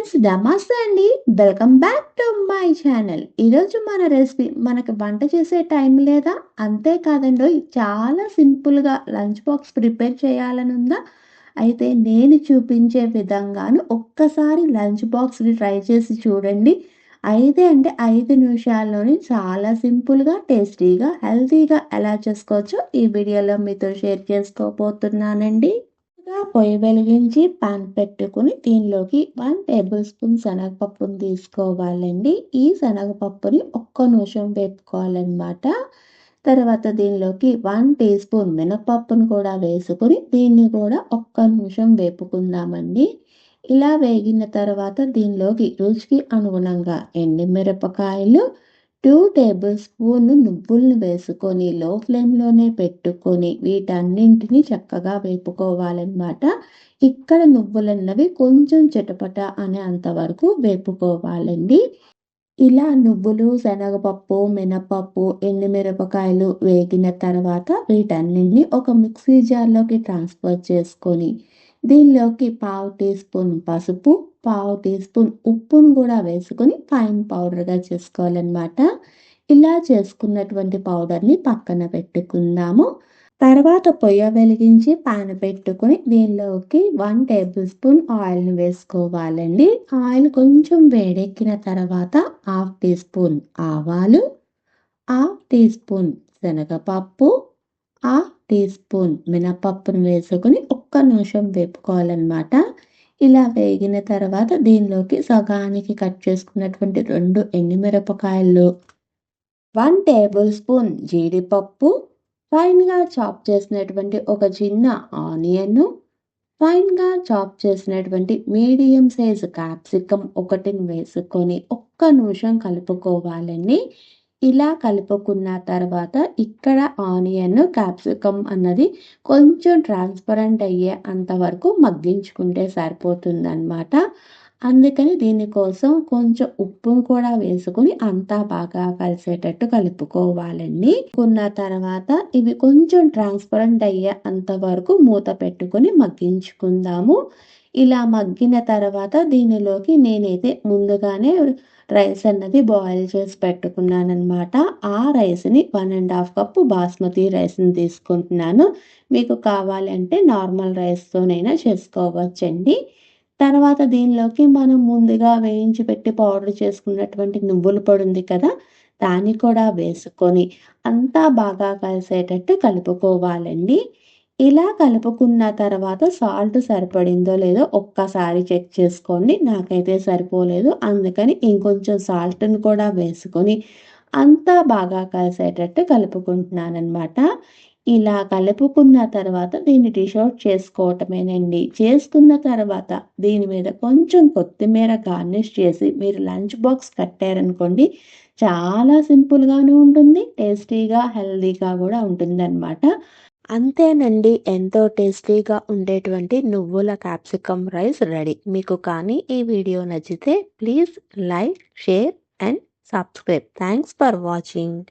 Friends, నమస్తే అండి. Welcome back to my channel. ఈరోజు మన రెసిపీ మనకి వంట చేసే టైం లేదా, అంతేకాదండోయ్ చాలా సింపుల్గా లంచ్ బాక్స్ ప్రిపేర్ చేయాలని ఉందా? అయితే నేను చూపించే విధంగాను ఒక్కసారి లంచ్ బాక్స్ని ట్రై చేసి చూడండి. అయితే అంటే 5 నిమిషాల్లోని చాలా సింపుల్గా, టేస్టీగా, హెల్తీగా ఎలా చేసుకోవచ్చో ఈ వీడియోలో మీతో షేర్ చేసుకోబోతున్నానండి. పొయ్యి వెలిగించి పాన్ పెట్టుకుని దీనిలోకి 1 టేబుల్ స్పూన్ శనగపప్పుని తీసుకోవాలండి. ఈ శనగపప్పుని ఒక్క నిమిషం వేపుకోవాలన్నమాట. తర్వాత దీనిలోకి 1 టీ స్పూన్ మినపప్పును కూడా వేసుకుని దీన్ని కూడా ఒక్క నిమిషం వేపుకుందామండి. ఇలా వేగిన తర్వాత దీనిలోకి రుచికి అనుగుణంగా ఎండుమిరపకాయలు, 2 టేబుల్ స్పూన్ నువ్వులను వేసుకొని లో ఫ్లేమ్లోనే పెట్టుకొని వీటన్నింటినీ చక్కగా వేపుకోవాలన్నమాట. ఇక్కడ నువ్వులన్నవి కొంచెం చిటపట అనే అంతవరకు వేపుకోవాలండి. ఇలా నువ్వులు, శనగపప్పు, మినపప్పు, ఎండుమిరపకాయలు వేగిన తర్వాత వీటన్నింటినీ ఒక మిక్సీ జార్లోకి ట్రాన్స్ఫర్ చేసుకొని దీనిలోకి 1/2 టీ స్పూన్ పసుపు, 1/2 టీ స్పూన్ ఉప్పును కూడా వేసుకొని ఫైన్ పౌడర్గా చేసుకోవాలన్నమాట. ఇలా చేసుకున్నటువంటి పౌడర్ని పక్కన పెట్టుకుందాము. తర్వాత పొయ్య వెలిగించి పాన్ పెట్టుకుని దీనిలోకి 1 టేబుల్ స్పూన్ ఆయిల్ని వేసుకోవాలండి. ఆయిల్ కొంచెం వేడెక్కిన తర్వాత 1/2 టీ స్పూన్ ఆవాలు, 1/2 టీ స్పూన్ శనగపప్పు, 1/2 టీ స్పూన్ మినపప్పును వేసుకుని ఒక్క నిమిషం వేపుకోవాలన్నమాట. ఇలా వేగిన తర్వాత దీనిలోకి సగానికి కట్ చేసుకున్నటువంటి 2 ఎండుమిరపకాయలు, 1 టేబుల్ స్పూన్ జీడిపప్పు, ఫైన్గా చాప్ చేసినటువంటి ఒక చిన్న ఆనియన్, ఫైన్గా చాప్ చేసినటువంటి మీడియం సైజు క్యాప్సికమ్ ఒకటిని వేసుకొని ఒక్క నిమిషం కలుపుకోవాలండి. ఇలా కలుపుకున్న తర్వాత ఇక్కడ ఆనియన్, క్యాప్సికమ్ అన్నది కొంచెం ట్రాన్స్పరెంట్ అయ్యే అంతవరకు మగ్గించుకుంటే సరిపోతుందన్నమాట. అందుకని దీనికోసం కొంచెం ఉప్పును కూడా వేసుకుని అంతా బాగా కలిసేటట్టు కలుపుకోవాలండి. కున్న తర్వాత ఇవి కొంచెం ట్రాన్స్పరెంట్ అయ్యే అంతవరకు మూత పెట్టుకుని మగ్గించుకుందాము. ఇలా మగ్గిన తర్వాత దీనిలోకి నేనైతే ముందుగానే రైస్ అన్నది బాయిల్ చేసి పెట్టుకున్నానమాట. ఆ రైస్ని 1½ కప్పు బాస్మతి రైస్ని తీసుకుంటున్నాను. మీకు కావాలంటే నార్మల్ రైస్తోనైనా చేసుకోవచ్చండి. తర్వాత దీనిలోకి మనం ముందుగా వేయించి పెట్టి పౌడర్ చేసుకున్నటువంటి నువ్వుల పొడి ఉంది కదా, దాన్ని కూడా వేసుకొని అంతా బాగా కలిసేటట్టు కలుపుకోవాలండి. ఇలా కలుపుకున్న తర్వాత సాల్ట్ సరిపడిందో లేదో ఒక్కసారి చెక్ చేసుకోండి. నాకైతే సరిపోలేదు, అందుకని ఇంకొంచెం సాల్ట్ని కూడా వేసుకొని అంతా బాగా కలిసేటట్టు కలుపుకుంటున్నానమాట. ఇలా కలుపుకున్న తర్వాత దీన్ని డిష్ అవుట్ చేసుకోవటమేనండి. చేసుకున్న తర్వాత దీని మీద కొంచెం కొత్తిమీర గార్నిష్ చేసి మీరు లంచ్ బాక్స్ కట్టారనుకోండి, చాలా సింపుల్గానే ఉంటుంది, టేస్టీగా, హెల్తీగా కూడా ఉంటుందన్నమాట. అంతేనండి, ఎంతో టేస్టీగా ఉండేటువంటి నువ్వుల క్యాప్సికమ్ రైస్ రెడీ. మీకు కానీ ఈ వీడియో నచ్చితే please like, share and subscribe. Thanks for watching.